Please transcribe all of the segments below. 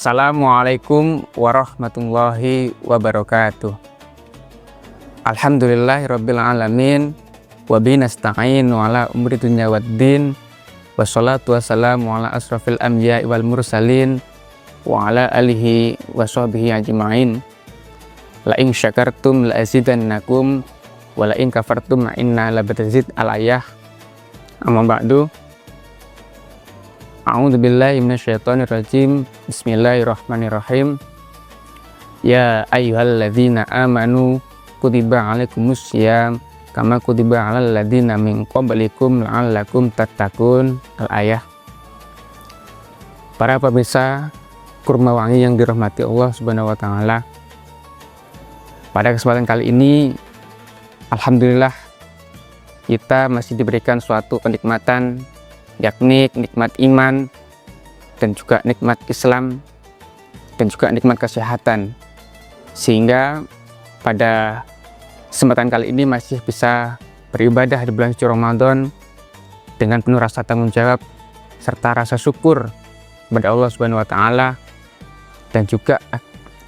Assalamualaikum warahmatullahi wabarakatuh. Alhamdulillahirabbil alamin wa bihi nasta'in ala umuri dunya waddin. Wassalatu wassalamu ala asrofil anbiya'i wal mursalin wa ala alihi wa sahbihi ajma'in. La in syakartum la azidannakum wa la in kafartum inna labatazid alayah. Amma ba'du. A'udzu billahi minasyaitonir rajim. Bismillahirrahmanirrahim. Ya ayyuhalladzina amanu kutiba alaikumussyam kama kutiba alal ladzina min qablikum la'allakum tattaqun. Al-ayah. Para pemirsa Kurma Wangi yang dirahmati Allah Subhanahu wa taala. Pada kesempatan kali ini alhamdulillah kita masih diberikan suatu kenikmatan, yakni nikmat iman dan juga nikmat Islam dan juga nikmat kesehatan, sehingga pada kesempatan kali ini masih bisa beribadah di bulan suci Ramadan dengan penuh rasa tanggung jawab serta rasa syukur kepada Allah Subhanahu wa taala, dan juga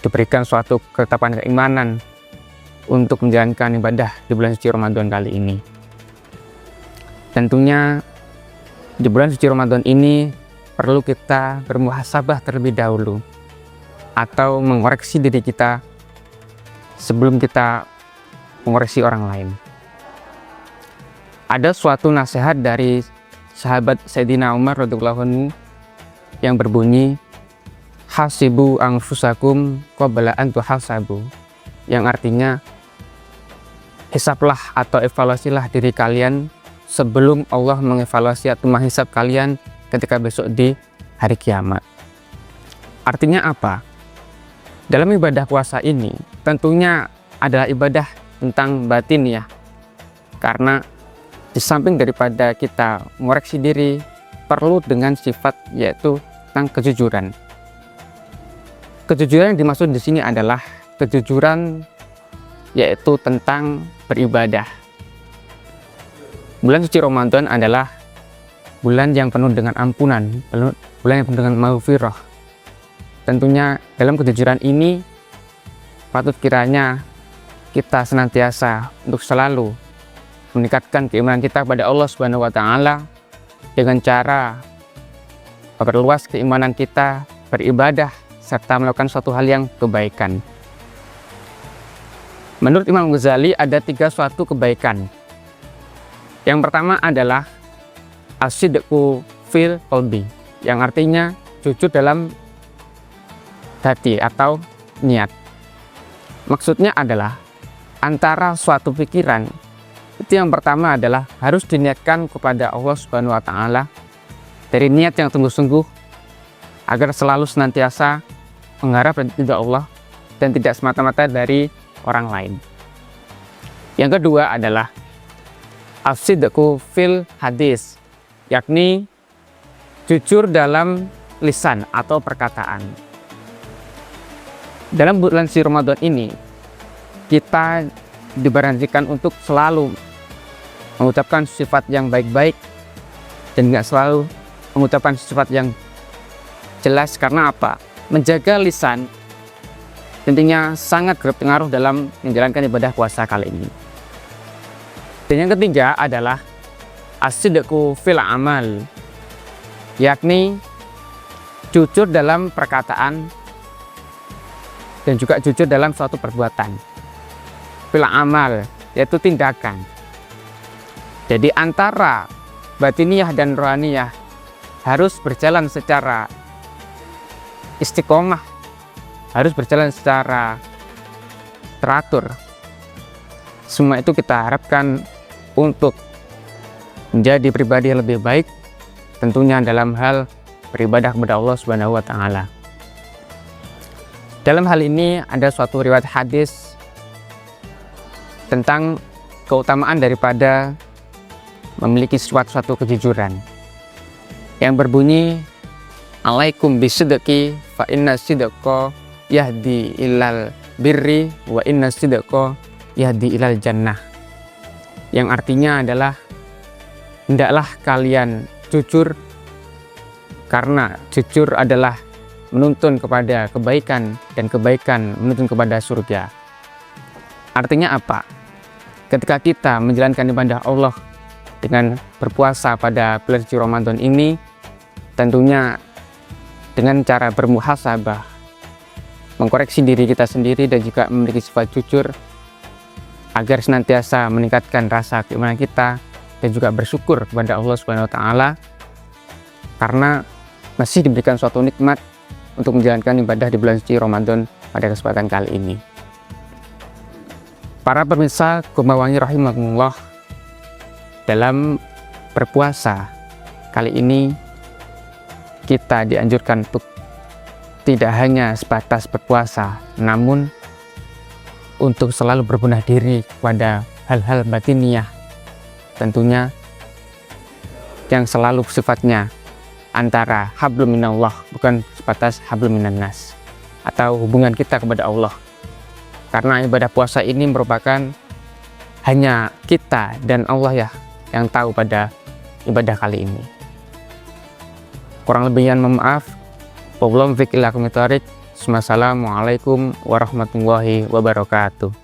diberikan suatu ketetapan keimanan untuk menjalankan ibadah di bulan suci Ramadan kali ini. Tentunya di bulan suci Ramadan ini perlu kita bermuhasabah terlebih dahulu atau mengoreksi diri kita sebelum kita mengoreksi orang lain. Ada suatu nasihat dari sahabat Sayyidina Umar radhiyallahu anhu yang berbunyi, hasibu anfusakum qabla an tuhasabu, yang artinya hisablah atau evaluasilah diri kalian sebelum Allah mengevaluasi atau menghisab kalian ketika besok di hari kiamat. Artinya apa? Dalam ibadah puasa ini tentunya adalah ibadah tentang batin ya. Karena di samping daripada kita mengoreksi diri, perlu dengan sifat yaitu tentang kejujuran. Kejujuran yang dimaksud di sini adalah kejujuran yaitu tentang beribadah. Bulan suci Ramadan adalah bulan yang penuh dengan ampunan, bulan yang penuh dengan maghfirah. Tentunya dalam kejujuran ini patut kiranya kita senantiasa untuk selalu meningkatkan keimanan kita kepada Allah Subhanahu wa taala dengan cara memperluas keimanan kita, beribadah serta melakukan suatu hal yang kebaikan. Menurut Imam Ghazali ada 3 suatu kebaikan. Yang pertama adalah as-sidqu fil qalbi, yang artinya jujur dalam hati atau niat. Maksudnya adalah antara suatu pikiran itu yang pertama adalah harus diniatkan kepada Allah Subhanahu wa taala dari niat yang sungguh-sungguh agar selalu senantiasa mengharap dari ridha Allah dan tidak semata-mata dari orang lain. Yang kedua adalah as-sidqu fil hadis, yakni jujur dalam lisan atau perkataan. Dalam bulan suci Ramadan ini kita diberhentikan untuk selalu mengucapkan sifat yang baik-baik dan tidak selalu mengucapkan sifat yang jelas. Karena apa? Menjaga lisan tentunya sangat berpengaruh dalam menjalankan ibadah puasa kali ini. Dan yang ketiga adalah as-sidqu fil amal, yakni jujur dalam perkataan dan juga jujur dalam suatu perbuatan. Fil amal yaitu tindakan. Jadi antara batiniyah dan rohaniyah harus berjalan secara istiqomah, harus berjalan secara teratur. Semua itu kita harapkan untuk menjadi pribadi yang lebih baik, tentunya dalam hal beribadah kepada Allah Subhanahu wa taala. Dalam hal ini ada suatu riwayat hadis tentang keutamaan daripada memiliki suatu kejujuran yang berbunyi, alaikum bisidqi fa inna sidqa yahdi ilal birri wa inna sidqa yahdi ilal jannah, yang artinya adalah hendaklah kalian jujur karena jujur adalah menuntun kepada kebaikan, dan kebaikan menuntun kepada surga. Artinya apa? Ketika kita menjalankan ibadah Allah dengan berpuasa pada bulan suci Ramadan ini, tentunya dengan cara bermuhasabah, mengkoreksi diri kita sendiri dan juga memiliki sifat jujur, agar senantiasa meningkatkan rasa keimanan kita dan juga bersyukur kepada Allah Subhanahu wa taala karena masih diberikan suatu nikmat untuk menjalankan ibadah di bulan suci Ramadan pada kesempatan kali ini. Para pemirsa Gomawangi rahimakumullah, dalam berpuasa kali ini kita dianjurkan untuk tidak hanya sebatas berpuasa, namun untuk selalu berbenah diri kepada hal-hal batiniah, tentunya yang selalu sifatnya antara hablum minallah, bukan sebatas hablum minannas, atau hubungan kita kepada Allah. Karena ibadah puasa ini merupakan hanya kita dan Allah ya yang tahu pada ibadah kali ini. Kurang lebihnya mohon maaf. Wabillahi taufiq wal hidayah. Wassalamualaikum warahmatullahi wabarakatuh.